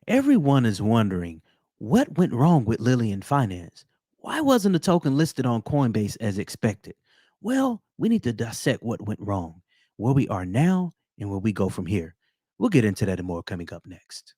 Everyone is wondering what went wrong with Lillian Finance. Why wasn't the token listed on Coinbase as expected? Well, we need to dissect what went wrong, where we are now, and where we go from here. We'll get into that and more coming up next.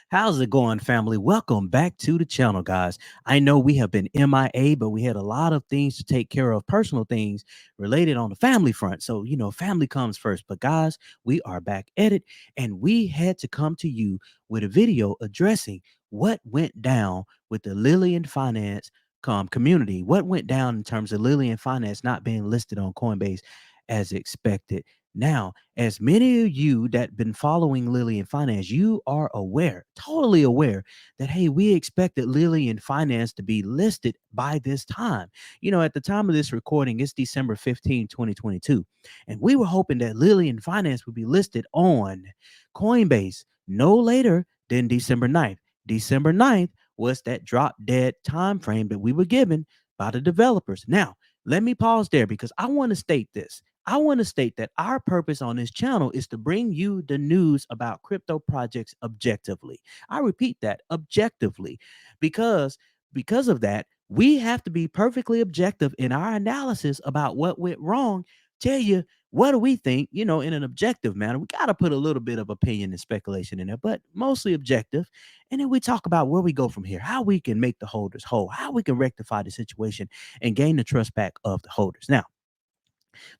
How's it going, family? Welcome back to the channel, guys. I know we have been MIA, but we had a lot of things to take care of, personal things related on the family front. So, family comes first. But, guys, we are back at it, and we had to come to you with a video addressing what went down with the Lillian Finance community. What went down in terms of Lillian Finance not being listed on Coinbase as expected. Now, as many of you that been following Lillian Finance, you are aware, totally aware that, hey, we expected Lillian Finance to be listed by this time. At the time of this recording, it's December 15, 2022. And we were hoping that Lillian Finance would be listed on Coinbase no later than December 9th. December 9th was that drop dead time frame that we were given by the developers. Now, let me pause there because I want to state this. I want to state that our purpose on this channel is to bring you the news about crypto projects objectively. I repeat that, objectively, because of that, we have to be perfectly objective in our analysis about what went wrong. Tell you what do we think, in an objective manner. We got to put a little bit of opinion and speculation in there, but mostly objective. And then we talk about where we go from here, how we can make the holders whole, how we can rectify the situation and gain the trust back of the holders. Now,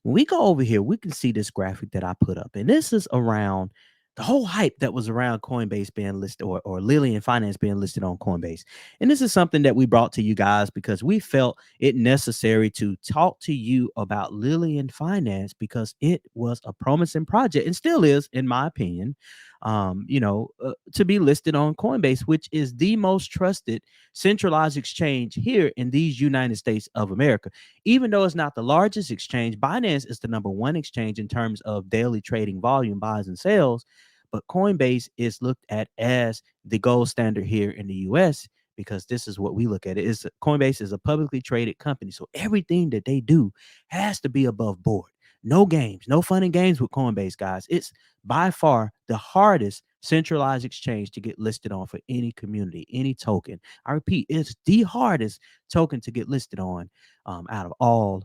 when we go over here, we can see this graphic that I put up, and this is around the whole hype that was around Coinbase being listed or Lillian Finance being listed on Coinbase. And this is something that we brought to you guys because we felt it necessary to talk to you about Lillian Finance because it was a promising project and still is, in my opinion, to be listed on Coinbase, which is the most trusted centralized exchange here in these United States of America. Even though it's not the largest exchange, Binance is the number one exchange in terms of daily trading volume, buys and sales. But Coinbase is looked at as the gold standard here in the US because this is what we look at. Coinbase is a publicly traded company. So everything that they do has to be above board. No games, no fun and games with Coinbase, guys. It's by far the hardest centralized exchange to get listed on for any community, any token. I repeat, it's the hardest token to get listed on out of all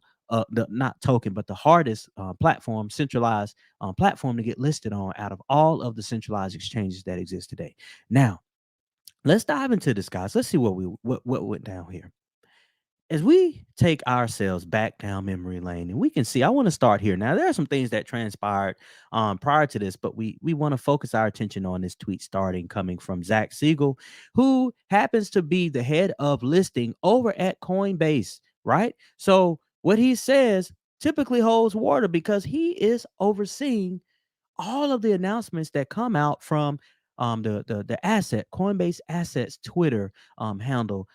the not token, but the hardest platform, centralized platform to get listed on out of all of the centralized exchanges that exist today. Now, let's dive into this, guys. Let's see what went down here. As we take ourselves back down memory lane, and we can see, I want to start here. Now, there are some things that transpired prior to this, but we want to focus our attention on this tweet coming from Zach Siegel, who happens to be the head of listing over at Coinbase, right? So what he says typically holds water because he is overseeing all of the announcements that come out from the asset Coinbase assets Twitter handle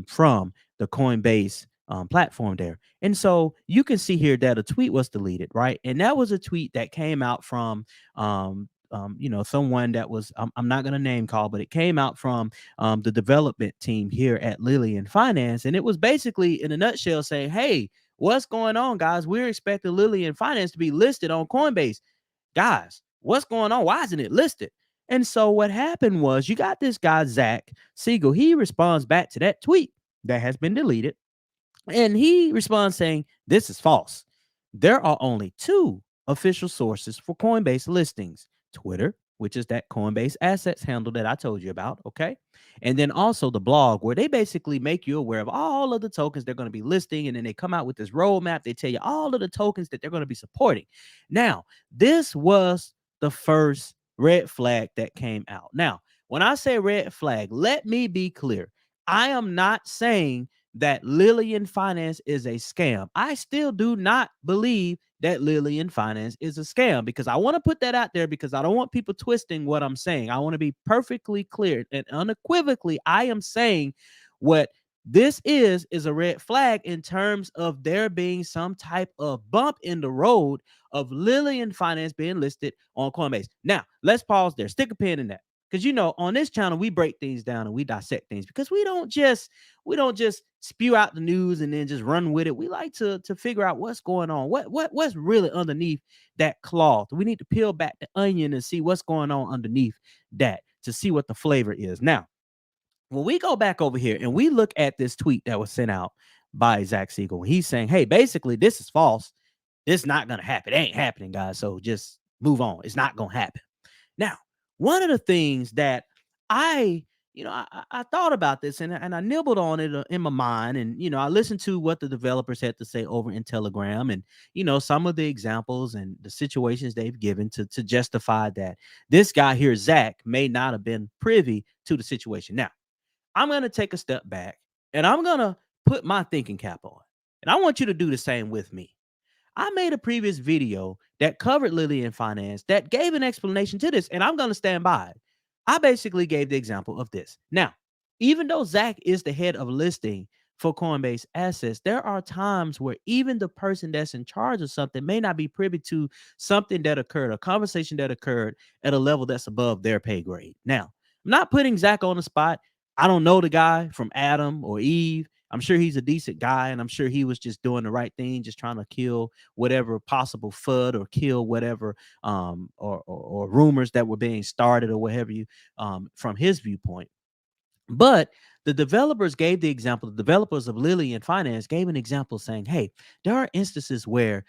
from the Coinbase platform there. And so you can see here that a tweet was deleted, right? And that was a tweet that came out from someone that was I'm not going to name call, but it came out from the development team here at Lillian Finance, and it was basically in a nutshell saying, "Hey, what's going on, guys? We're expecting Lillian Finance to be listed on Coinbase. Guys, what's going on? Why isn't it listed?" And so what happened was you got this guy, Zach Siegel. He responds back to that tweet that has been deleted. And he responds saying, "This is false. There are only two official sources for Coinbase listings: Twitter, which is that Coinbase assets handle that I told you about. Okay. And then also the blog, where they basically make you aware of all of the tokens they're going to be listing. And then they come out with this roadmap. They tell you all of the tokens that they're going to be supporting. Now, this was the first red flag that came out. Now, when I say red flag, let me be clear. I am not saying that Lillian Finance is a scam. I still do not believe that Lillian Finance is a scam, because I want to put that out there, because I don't want people twisting what I'm saying. I want to be perfectly clear and unequivocally. I am saying what this is a red flag in terms of there being some type of bump in the road of Lillian Finance being listed on Coinbase. Now, let's pause there. Stick a pin in that. Because on this channel, we break things down and we dissect things, because we don't just spew out the news and then just run with it. We like to figure out what's going on, what's really underneath that cloth. We need to peel back the onion and see what's going on underneath that, to see what the flavor is. Now, when we go back over here and we look at this tweet that was sent out by Zach Siegel, he's saying, hey, basically, this is false. This is not going to happen. It ain't happening, guys. So just move on. It's not going to happen. Now, one of the things that I, I thought about this, and I nibbled on it in my mind, and I listened to what the developers had to say over in Telegram, and some of the examples and the situations they've given to justify that this guy here, Zach, may not have been privy to the situation. Now, I'm going to take a step back and I'm going to put my thinking cap on, and I want you to do the same with me. I made a previous video that covered Lillian Finance that gave an explanation to this, and I'm going to stand by it. I basically gave the example of this. Now, even though Zach is the head of listing for Coinbase assets, there are times where even the person that's in charge of something may not be privy to something that occurred, a conversation that occurred at a level that's above their pay grade. Now, I'm not putting Zach on the spot. I don't know the guy from Adam or Eve. I'm sure he's a decent guy, and I'm sure he was just doing the right thing, just trying to kill whatever possible FUD or kill whatever or rumors that were being started or whatever you from his viewpoint. But the developers gave the example, the developers of Lillian Finance gave an example saying, hey, there are instances where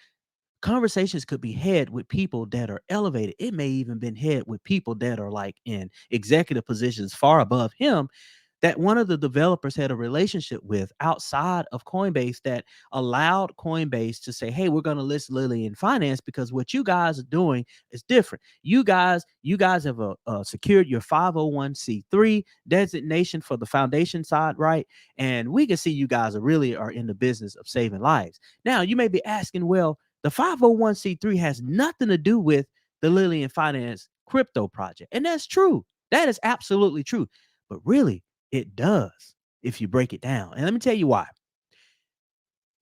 conversations could be had with people that are elevated. It may even been had with people that are like in executive positions far above him, that one of the developers had a relationship with outside of Coinbase, that allowed Coinbase to say, hey, we're going to list Lillian Finance because what you guys are doing is different. You guys have secured your 501c3 designation for the foundation side, right? And we can see you guys are in the business of saving lives. Now, you may be asking, well, the 501c3 has nothing to do with the Lillian Finance crypto project. And that's true. That is absolutely true. But really, it does if you break it down. And let me tell you why.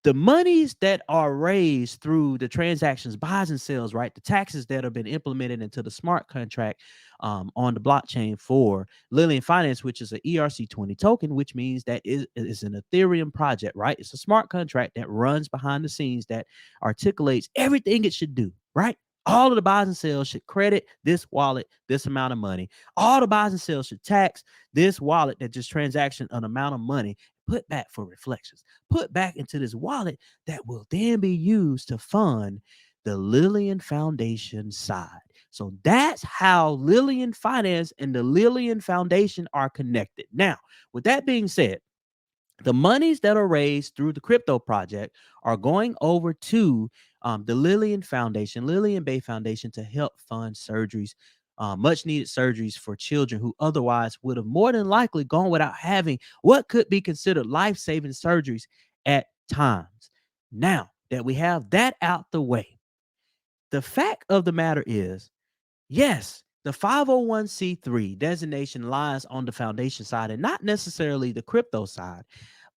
The monies that are raised through the transactions, buys and sells, right? The taxes that have been implemented into the smart contract on the blockchain for Lillian Finance, which is an ERC20 token, which means that it is an Ethereum project, right? It's a smart contract that runs behind the scenes that articulates everything it should do, right? All of the buys and sales should credit this wallet this amount of money. All the buys and sales should tax this wallet that just transaction an amount of money, put back for reflections, put back into this wallet that will then be used to fund the Lillian Foundation side. So that's how Lillian Finance and the Lillian Foundation are connected. Now, with that being said, the monies that are raised through the crypto project are going over to the Lillian Foundation, Lillian Bay Foundation, to help fund surgeries, much needed surgeries for children who otherwise would have more than likely gone without having what could be considered life-saving surgeries at times. Now that we have that out the way, the fact of the matter is, yes, the 501c3 designation lies on the foundation side and not necessarily the crypto side.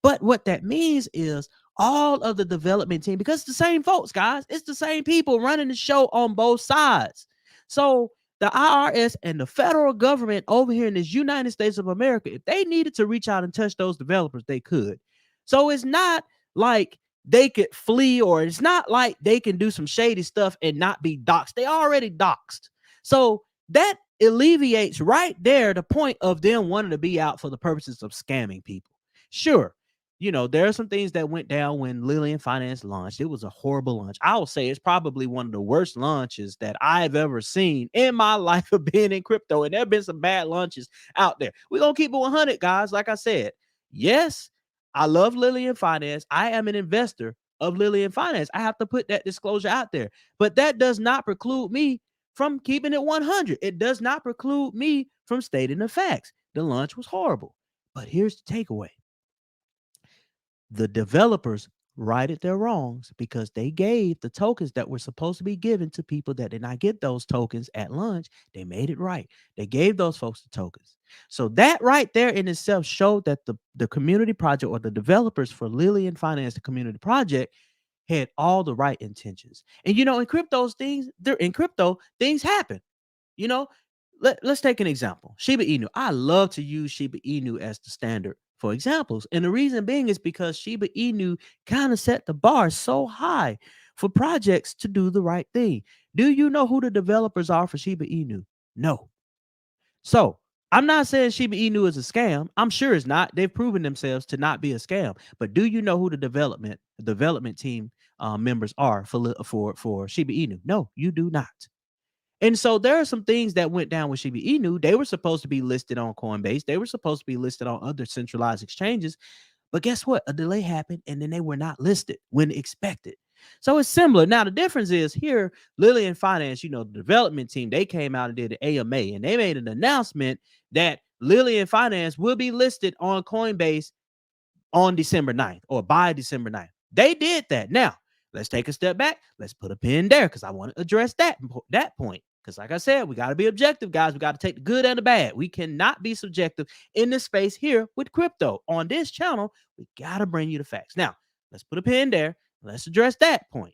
But what that means is all of the development team, because it's the same folks, guys, it's the same people running the show on both sides. So the IRS and the federal government over here in this United States of America, if they needed to reach out and touch those developers, they could. So it's not like they could flee, or it's not like they can do some shady stuff and not be doxxed. They already doxxed. So that alleviates right there the point of them wanting to be out for the purposes of scamming people. Sure, there are some things that went down when Lillian Finance launched. It was a horrible launch. I will say it's probably one of the worst launches that I've ever seen in my life of being in crypto. And there have been some bad launches out there. We're going to keep it 100, guys. Like I said, yes, I love Lillian Finance. I am an investor of Lillian Finance. I have to put that disclosure out there. But that does not preclude me from keeping it 100. It does not preclude me from stating the facts. The launch was horrible. But here's the takeaway. The developers righted their wrongs because they gave the tokens that were supposed to be given to people that did not get those tokens at lunch. They made it right. They gave those folks the tokens. So that right there in itself showed that the community project or the developers for Lillian Finance, the community project, had all the right intentions. And in crypto, things happen. You know, let's take an example. Shiba Inu. I love to use Shiba Inu as the standard for examples. And the reason being is because Shiba Inu kind of set the bar so high for projects to do the right thing. Do you know who the developers are for Shiba Inu? No. So I'm not saying Shiba Inu is a scam. I'm sure it's not. They've proven themselves to not be a scam. But do you know who the development team members are for Shiba Inu? No, you do not. And so there are some things that went down with Shiba Inu. They were supposed to be listed on Coinbase. They were supposed to be listed on other centralized exchanges. But guess what? A delay happened and then they were not listed when expected. So it's similar. Now, the difference is here, Lillian Finance, the development team, they came out and did an AMA and they made an announcement that Lillian Finance will be listed on Coinbase on December 9th or by December 9th. They did that. Now, let's take a step back. Let's put a pin there because I want to address that point. Because like I said, we got to be objective, guys. We got to take the good and the bad. We cannot be subjective in this space here with crypto. On this channel, we got to bring you the facts. Now, let's put a pin there. Let's address that point.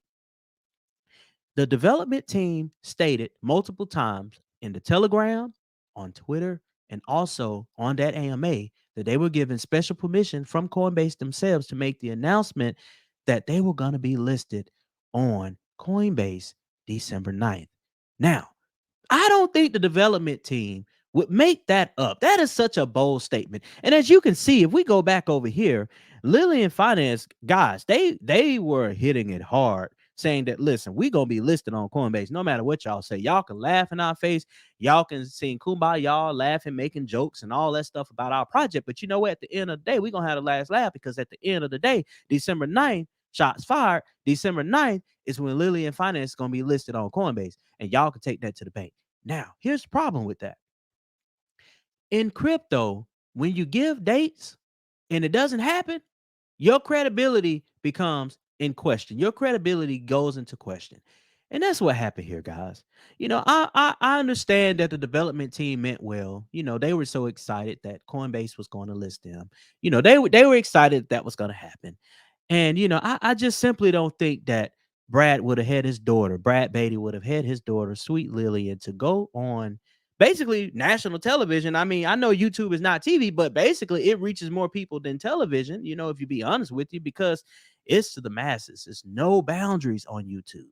The development team stated multiple times in the Telegram, on Twitter, and also on that AMA that they were given special permission from Coinbase themselves to make the announcement that they were going to be listed on Coinbase December 9th. Now, I don't think the development team would make that up. That is such a bold statement. And as you can see, if we go back over here, Lillian Finance guys, they were hitting it hard, saying that listen, we're gonna be listed on Coinbase no matter what y'all say. Y'all can laugh in our face, y'all can sing kumbaya, y'all laughing, making jokes and all that stuff about our project. But you know what? At the end of the day, we're gonna have the last laugh because at the end of the day, December 9th, shots fired. December 9th is when Lillian Finance is gonna be listed on Coinbase, and y'all can take that to the bank. Now, here's the problem with that. In crypto, when you give dates and it doesn't happen, your credibility becomes in question. Your credibility goes into question. And that's what happened here, guys. I understand that the development team meant well. They were so excited that Coinbase was going to list them. They were excited that was going to happen. And I just simply don't think that Brad Beatty would have had his daughter, Sweet Lillian, to go on basically national television. I mean, I know YouTube is not TV, but basically it reaches more people than television, if you be honest with you, because it's to the masses. There's no boundaries on YouTube.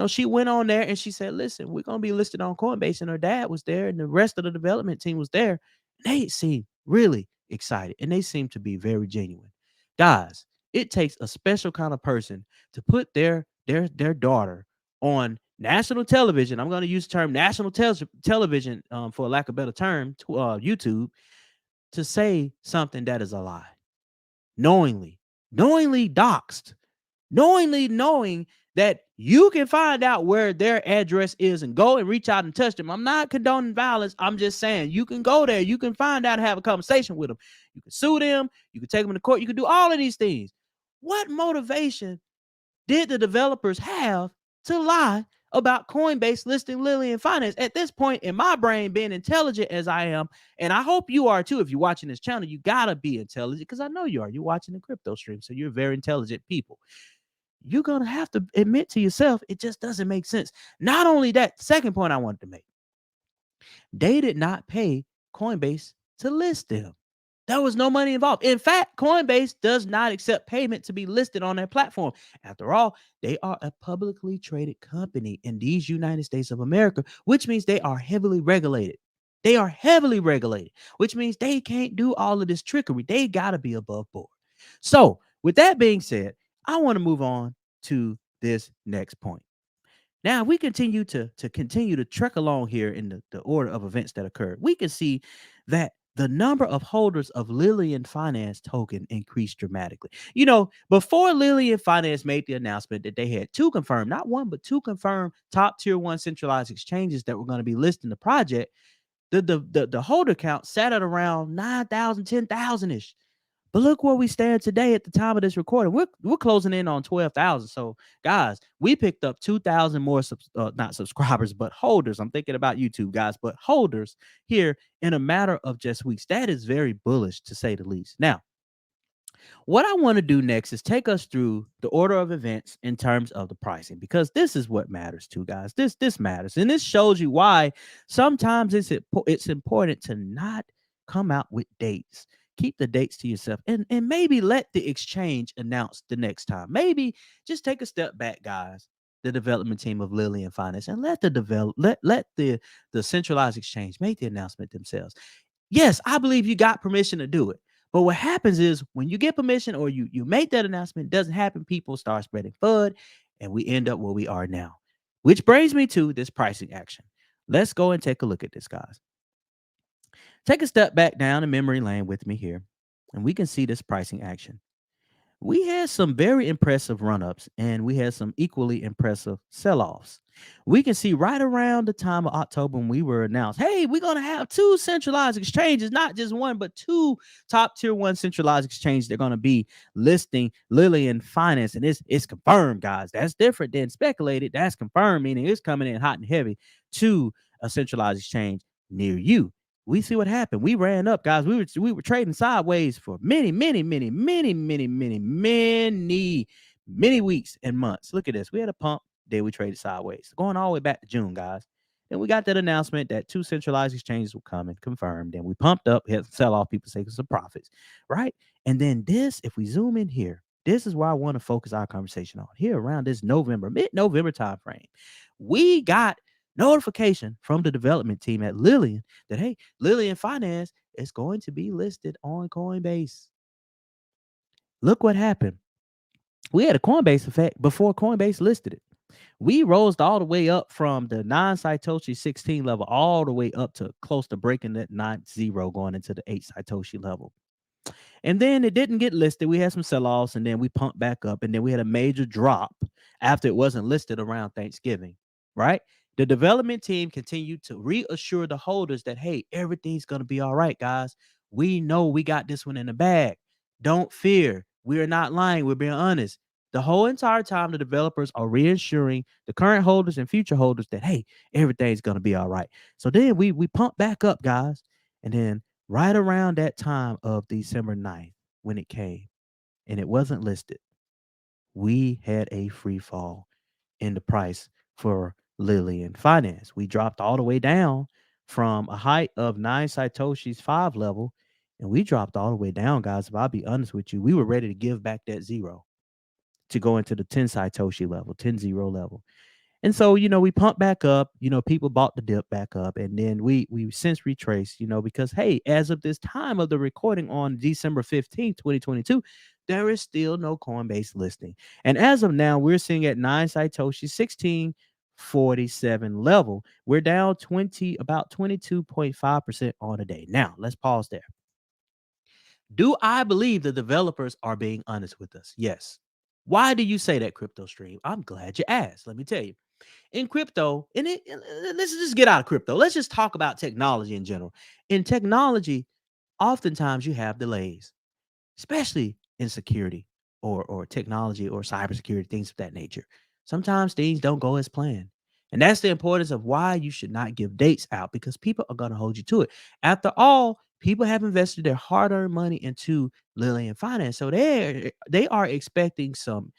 She went on there and she said, listen, we're going to be listed on Coinbase. And her dad was there and the rest of the development team was there. They seemed really excited and they seemed to be very genuine. Guys, it takes a special kind of person to put their daughter on national television. I'm going to use the term national television for lack of a better term, to YouTube, to say something that is a lie. Knowingly doxed, knowing that you can find out where their address is and go and reach out and touch them. I'm not condoning violence. I'm just saying you can go there. You can find out and have a conversation with them. You can sue them. You can take them to court. You can do all of these things. What motivation did the developers have to lie about Coinbase listing Lillian Finance? At this point in my brain, being intelligent as I am, and I hope you are too, if you're watching this channel, you gotta be intelligent because I know you are. You're watching the crypto stream, so you're very intelligent people. You're gonna have to admit to yourself it just doesn't make sense. Not only that, second point I wanted to make, they did not pay Coinbase to list them. There was no money involved. In fact, Coinbase does not accept payment to be listed on their platform. After all, they are a publicly traded company in these United States of America, which means they are heavily regulated. They are heavily regulated, which means they can't do all of this trickery. They got to be above board. So, with that being said, I want to move on to this next point. Now, we continue to trek along here in the order of events that occurred. We can see that the number of holders of Lillian Finance token increased dramatically. Before Lillian Finance made the announcement that they had two confirmed, not one, but two confirmed top tier one centralized exchanges that were going to be listing the project, the holder count sat at around 9,000, 10,000 ish. But look where we stand today at the time of this recording. We're closing in on 12,000. So, guys, we picked up 2,000 more not subscribers, but holders. I'm thinking about YouTube, guys, but holders here in a matter of just weeks. That is very bullish, to say the least. Now, what I want to do next is take us through the order of events in terms of the pricing, because this is what matters too, guys. This matters, and this shows you why sometimes it's important to not come out with dates. Keep the dates to yourself, and maybe let the exchange announce the next time. Maybe just take a step back, guys. The development team of Lillian Finance, and let the centralized exchange make the announcement themselves. Yes, I believe you got permission to do it. But what happens is when you get permission or you make that announcement, it doesn't happen, people start spreading FUD, and we end up where we are now. Which brings me to this pricing action. Let's go and take a look at this, guys. Take a step back down in memory lane with me here, and we can see this pricing action. We had some very impressive run-ups, and we had some equally impressive sell-offs. We can see right around the time of October when we were announced, hey, we're going to have two centralized exchanges, not just one, but two top tier one centralized exchanges. They're going to be listing Lillian Finance, and it's confirmed, guys. That's different than speculated. That's confirmed, meaning it's coming in hot and heavy to a centralized exchange near you. We see what happened. We ran up, guys. We were trading sideways for many weeks and months. Look at this. We had a pump, then we traded sideways, going all the way back to June, guys. Then we got that announcement that two centralized exchanges were coming, confirmed. Then we pumped up, had sell off, people taking some profits, right? And then this, if we zoom in here, this is where I want to focus our conversation on. Here around this November, mid-November time frame, we got notification from the development team at Lillian that, hey, Lillian Finance is going to be listed on Coinbase. Look what happened. We had a Coinbase effect before Coinbase listed it. We rose all the way up from the 9 Satoshi 16 level all the way up to close to breaking that 9-0, going into the 8 Satoshi level. And then it didn't get listed. We had some sell-offs, and then we pumped back up, and then we had a major drop after it wasn't listed around Thanksgiving, right? The development team continued to reassure the holders that, hey, everything's going to be all right, guys. We know we got this one in the bag. Don't fear. We're not lying. We're being honest. The whole entire time, the developers are reassuring the current holders and future holders that, hey, everything's going to be all right. So then we pump back up, guys. And then right around that time of December 9th, when it came and it wasn't listed, we had a free fall in the price for Lillian Finance. We dropped all the way down from a height of 9 Satoshis 5 level, and we dropped all the way down, guys. If I'll be honest with you, we were ready to give back that zero to go into the 10 Satoshi level, 10-0 level. And so, we pumped back up, people bought the dip back up, and then we since retraced, because, hey, as of this time of the recording on December 15th, 2022, there is still no Coinbase listing. And as of now, we're seeing at 9 Satoshi 1647 level, we're down about 22.5% on a day. Now, let's pause there. Do I believe the developers are being honest with us? Yes. Why do you say that, Crypto Stream? I'm glad you asked. Let me tell you. In crypto, let's just get out of crypto. Let's just talk about technology in general. In technology, oftentimes you have delays, especially in security or technology or cybersecurity, things of that nature. Sometimes things don't go as planned. And that's the importance of why you should not give dates out, because people are going to hold you to it. After all, people have invested their hard-earned money into Lillian Finance. So they are expecting some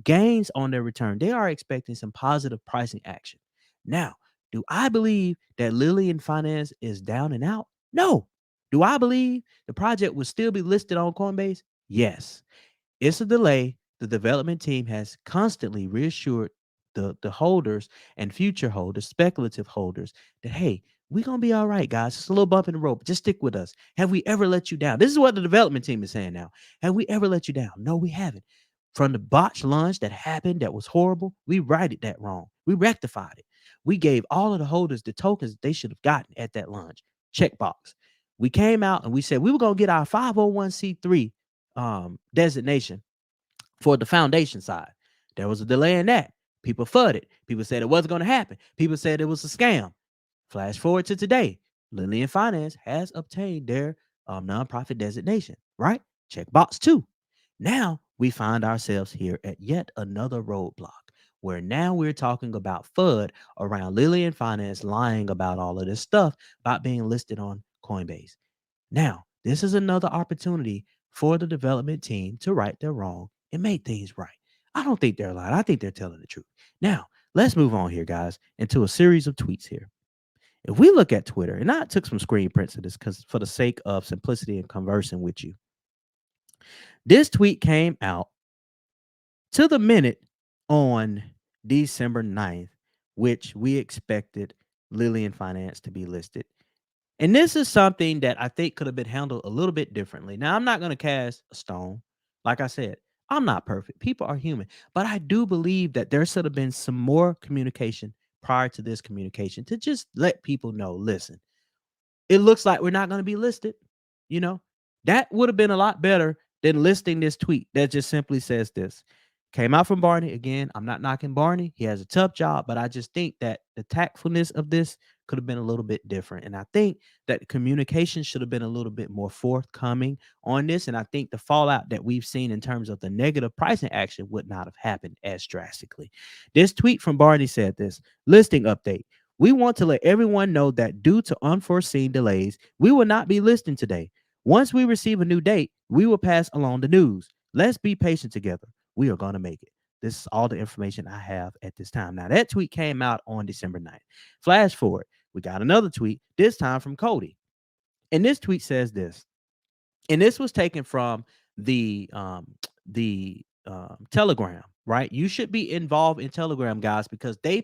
gains on their return. They are expecting some positive pricing action. Now, do I believe that Lillian Finance is down and out? No. Do I believe the project will still be listed on Coinbase? Yes. It's a delay. The development team has constantly reassured the holders and future holders, speculative holders, that, hey, we're going to be all right, guys. It's a little bump in the road, but just stick with us. Have we ever let you down? This is what the development team is saying now. Have we ever let you down? No, we haven't. From the botch launch that happened, that was horrible, we righted that wrong. We rectified it. We gave all of the holders the tokens they should have gotten at that launch. Checkbox. We came out and we said we were going to get our 501c3 designation for the foundation side. There was a delay in that. People fudded. People said it wasn't going to happen. People said it was a scam. Flash forward to today. Lillian Finance has obtained their nonprofit designation, right? Check box 2. Now we find ourselves here at yet another roadblock where now we're talking about FUD around Lillian Finance lying about all of this stuff about being listed on Coinbase. Now, this is another opportunity for the development team to right their wrong and make things right. I don't think they're lying. I think they're telling the truth. Now, let's move on here, guys, into a series of tweets here. If we look at Twitter, and I took some screen prints of this because for the sake of simplicity and conversing with you, this tweet came out to the minute on December 9th, which we expected Lillian Finance to be listed. And this is something that I think could have been handled a little bit differently. Now, I'm not going to cast a stone. Like I said, I'm not perfect. People are human. But I do believe that there should have been some more communication prior to this communication to just let people know, listen, it looks like we're not going to be listed. You know, that would have been a lot better than listing this tweet that just simply says this. Came out from Barney. Again, I'm not knocking Barney. He has a tough job, but I just think that the tactfulness of this could have been a little bit different. And I think that communication should have been a little bit more forthcoming on this. And I think the fallout that we've seen in terms of the negative pricing action would not have happened as drastically. This tweet from Barney said this: listing update. We want to let everyone know that due to unforeseen delays, we will not be listing today. Once we receive a new date, we will pass along the news. Let's be patient together. We are going to make it. This is all the information I have at this time. Now, that tweet came out on December 9th. Flash forward, we got another tweet, this time from Cody. And this tweet says this. And this was taken from the Telegram, right? You should be involved in Telegram, guys, because they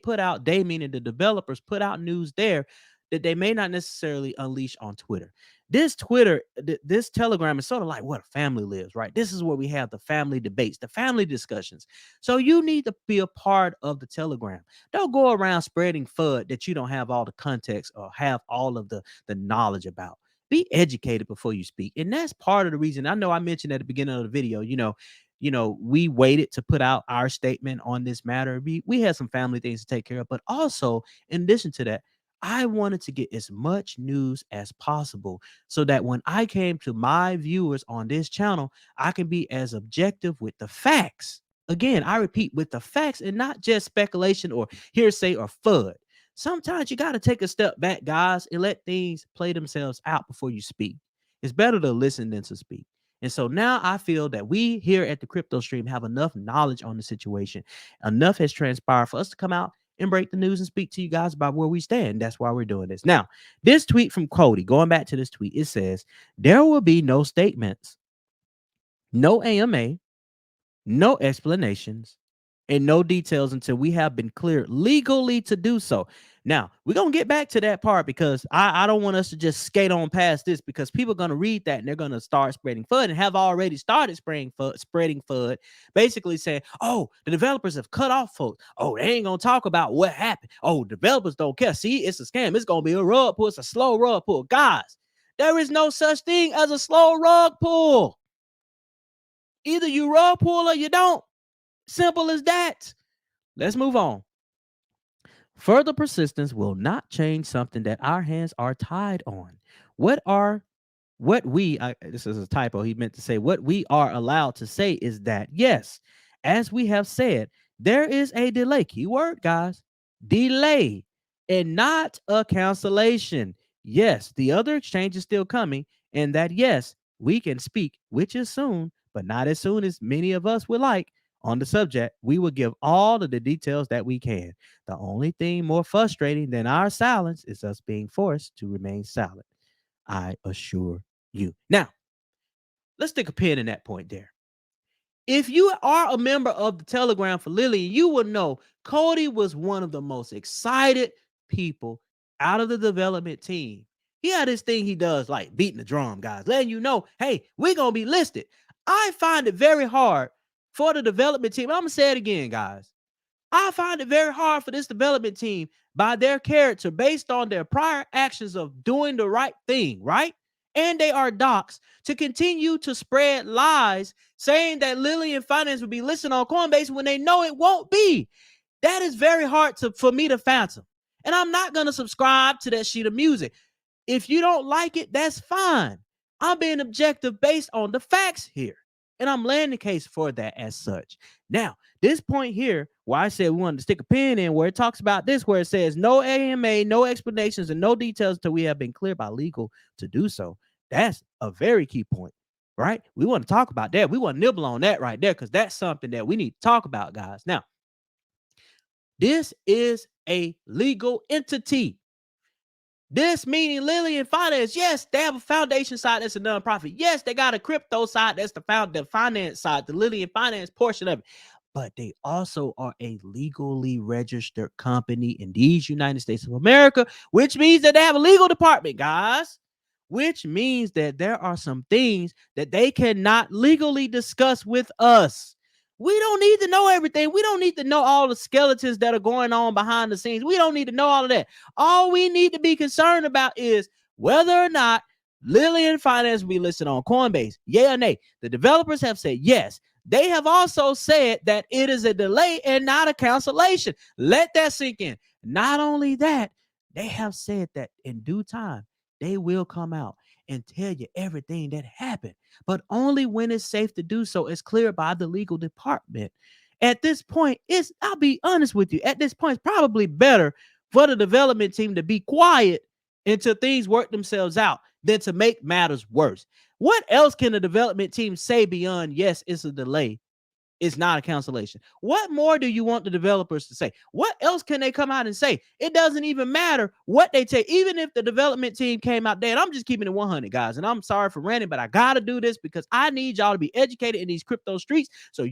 meaning the developers put out news there that they may not necessarily unleash on Twitter. This Telegram is sort of like what a family lives, right? This is where we have the family debates, the family discussions. So you need to be a part of the Telegram. Don't go around spreading FUD that you don't have all the context or have all of the knowledge about. Be educated before you speak. And that's part of the reason. I know I mentioned at the beginning of the video, we waited to put out our statement on this matter. We had some family things to take care of, but also in addition to that, I wanted to get as much news as possible so that when I came to my viewers on this channel, I can be as objective with the facts. Again, I repeat, with the facts and not just speculation or hearsay or FUD. Sometimes you got to take a step back, guys, and let things play themselves out before you speak. It's better to listen than to speak. And so now I feel that we here at the Crypto Stream have enough knowledge on the situation. Enough has transpired for us to come out and break the news and speak to you guys about where we stand. That's why we're doing this. Now, this tweet from Cody, going back to this tweet, it says, there will be no statements, no AMA, no explanations, and no details until we have been cleared legally to do so. Now, we're going to get back to that part because I don't want us to just skate on past this because people are going to read that and they're going to start spreading FUD and have already started spreading FUD, basically saying, oh, the developers have cut off folks. Oh, they ain't going to talk about what happened. Oh, developers don't care. See, it's a scam. It's going to be a rug pull. It's a slow rug pull. Guys, there is no such thing as a slow rug pull. Either you rug pull or you don't. Simple as that. Let's move on. Further persistence will not change something that our hands are tied on. This is a typo. He meant to say what we are allowed to say is that, yes, as we have said, there is a delay. Keyword, guys, delay, and not a cancellation. Yes, the other exchange is still coming, and that, yes, we can speak, which is soon, but not as soon as many of us would like. On the subject, we will give all of the details that we can. The only thing more frustrating than our silence is us being forced to remain silent. I assure you. Now, let's stick a pin in that point there. If you are a member of the Telegram for Lillian, you will know Cody was one of the most excited people out of the development team. He had this thing he does like beating the drum, guys, letting you know, hey, we're going to be listed. I find it very hard for the development team. I'm going to say it again, guys. I find it very hard for this development team by their character based on their prior actions of doing the right thing, right? And they are docs to continue to spread lies saying that Lillian Finance will be listed on Coinbase when they know it won't be. That is very hard for me to fathom. And I'm not going to subscribe to that sheet of music. If you don't like it, that's fine. I'm being objective based on the facts here. And I'm laying the case for that as such. Now, this point here, where I said we wanted to stick a pin in, where it talks about this, where it says no AMA, no explanations, and no details until we have been cleared by legal to do so. That's a very key point, right? We want to talk about that. We want to nibble on that right there because that's something that we need to talk about, guys. Now, this is a legal entity. This meaning Lillian Finance, yes, they have a foundation side that's a nonprofit. Yes, they got a crypto side that's the finance side, the Lillian Finance portion of it. But they also are a legally registered company in these United States of America, which means that they have a legal department, guys. Which means that there are some things that they cannot legally discuss with us. We don't need to know everything. We don't need to know all the skeletons that are going on behind the scenes. We don't need to know all of that. All we need to be concerned about is whether or not Lillian Finance will be listed on Coinbase. Yay or nay? The developers have said yes. They have also said that it is a delay and not a cancellation. Let that sink in. Not only that, they have said that in due time, they will come out and tell you everything that happened, but only when it's safe to do so, as cleared by the legal department. At this point, I'll be honest with you, at this point, it's probably better for the development team to be quiet until things work themselves out than to make matters worse. What else can the development team say beyond, yes, it's a delay? It's not a cancellation. What more do you want the developers to say? What else can they come out and say? It doesn't even matter what they take. Even if the development team came out there, and I'm just keeping it 100, guys. And I'm sorry for ranting, but I got to do this because I need y'all to be educated in these crypto streets. So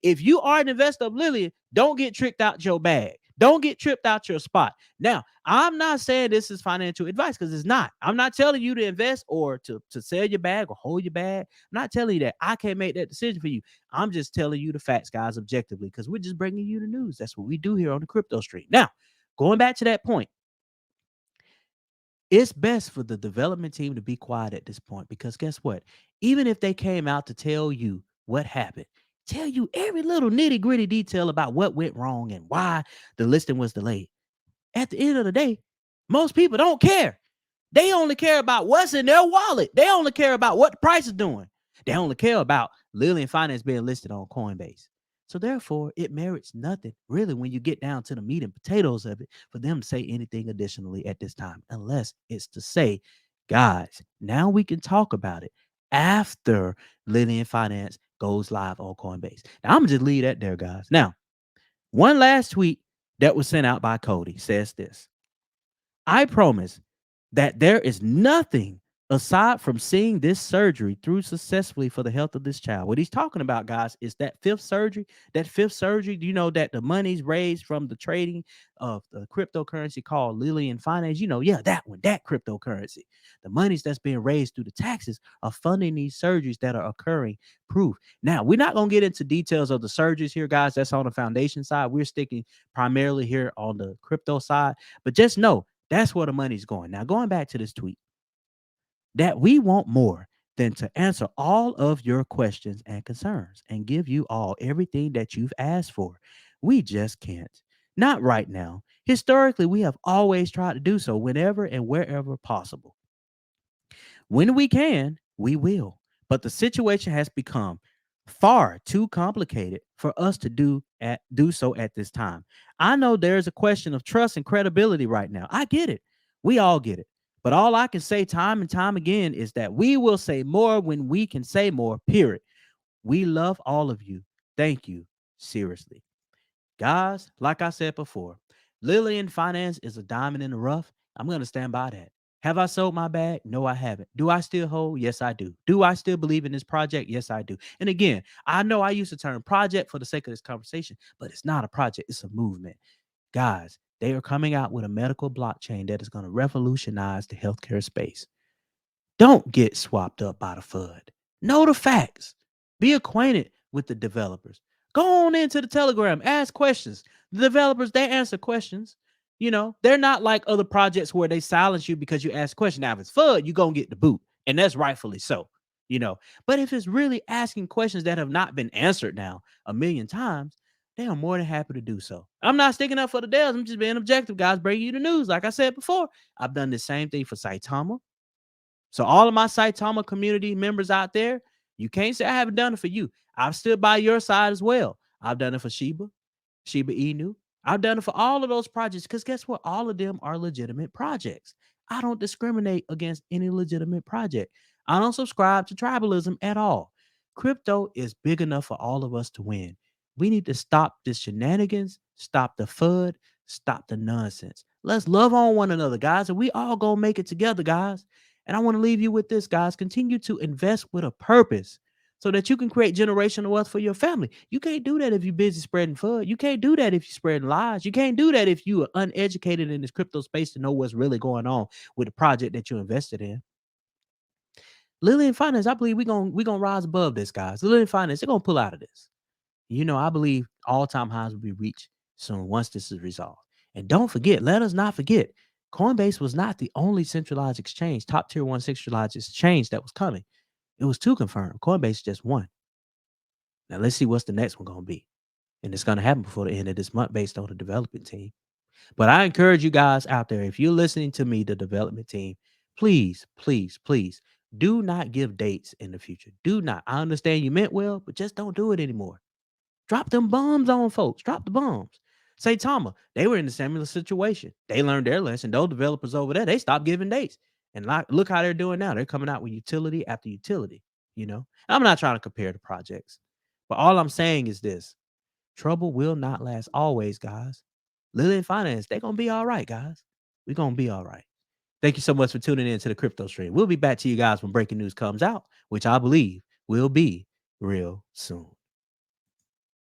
if you are an investor of Lillian, don't get tricked out your bag. Don't get tripped out your spot. Now, I'm not saying this is financial advice because it's not. I'm not telling you to invest or to sell your bag or hold your bag. I'm not telling you that. I can't make that decision for you. I'm just telling you the facts, guys, objectively, because we're just bringing you the news. That's what we do here on the crypto street. Now, going back to that point, it's best for the development team to be quiet at this point because guess what? Even if they came out to tell you what happened, tell you every little nitty gritty detail about what went wrong and why the listing was delayed. At the end of the day, most people don't care. They only care about what's in their wallet. They only care about what the price is doing. They only care about Lillian Finance being listed on Coinbase. So therefore, it merits nothing really when you get down to the meat and potatoes of it for them to say anything additionally at this time, unless it's to say, guys, now we can talk about it after Lillian Finance goes live on Coinbase. Now I'm gonna just leave that there, guys. Now, one last tweet that was sent out by Cody says this. I promise that there is nothing aside from seeing this surgery through successfully for the health of this child. What he's talking about, guys, is that fifth surgery. That fifth surgery, you know, that the money's raised from the trading of the cryptocurrency called Lillian Finance. You know, yeah, that one, that cryptocurrency. The monies that's being raised through the taxes are funding these surgeries that are occurring. Proof. Now, we're not going to get into details of the surgeries here, guys. That's on the foundation side. We're sticking primarily here on the crypto side. But just know that's where the money's going. Now, going back to this tweet, that we want more than to answer all of your questions and concerns and give you all everything that you've asked for. We just can't. Not right now. Historically, we have always tried to do so whenever and wherever possible. When we can, we will. But the situation has become far too complicated for us to do so at this time. I know there's a question of trust and credibility right now. I get it. We all get it. But all I can say time and time again is that we will say more when we can say more, period. We love all of you. Thank you. Seriously. Guys, like I said before, Lillian Finance is a diamond in the rough. I'm going to stand by that. Have I sold my bag? No, I haven't. Do I still hold? Yes, I do. Do I still believe in this project? Yes, I do. And again, I know I used the term project for the sake of this conversation, but it's not a project, it's a movement. Guys, they are coming out with a medical blockchain that is going to revolutionize the healthcare space. Don't get swapped up by the FUD. Know the facts. Be acquainted with the developers. Go on into the Telegram. Ask questions. The developers, they answer questions. You know, they're not like other projects where they silence you because you ask questions. Now, if it's FUD, you're going to get the boot. And that's rightfully so. You know, but if it's really asking questions that have not been answered now a million times, they are more than happy to do so. I'm not sticking up for the Dells. I'm just being objective, guys, bringing you the news. Like I said before, I've done the same thing for Saitama. So all of my Saitama community members out there, you can't say I haven't done it for you. I've stood by your side as well. I've done it for Shiba Inu. I've done it for all of those projects because guess what? All of them are legitimate projects. I don't discriminate against any legitimate project. I don't subscribe to tribalism at all. Crypto is big enough for all of us to win. We need to stop this shenanigans, stop the FUD, stop the nonsense. Let's love on one another, guys, and we all gonna make it together, guys. And I want to leave you with this, guys. Continue to invest with a purpose so that you can create generational wealth for your family. You can't do that if you're busy spreading FUD. You can't do that if you're spreading lies. You can't do that if you are uneducated in this crypto space to know what's really going on with the project that you invested in. Lillian Finance, I believe we're gonna rise above this, guys. Lillian Finance, they're gonna pull out of this. I believe all-time highs will be reached soon once this is resolved. And don't forget, let us not forget, Coinbase was not the only centralized exchange, top tier one centralized exchange that was coming. It was two confirmed. Coinbase just one. Now let's see what's the next one gonna be. And it's gonna happen before the end of this month based on the development team. But I encourage you guys out there, if you're listening to me, the development team, please, please, please do not give dates in the future. Do not. I understand you meant well, but just don't do it anymore. Drop them bombs on folks. Drop the bombs. Say Tama, they were in a similar situation. They learned their lesson. Those developers over there, they stopped giving dates. And look how they're doing now. They're coming out with utility after utility. I'm not trying to compare the projects, but all I'm saying is this: trouble will not last always, guys. Lillian Finance, they're gonna be all right, guys. We're gonna be all right. Thank you so much for tuning in to the crypto stream. We'll be back to you guys when breaking news comes out, which I believe will be real soon.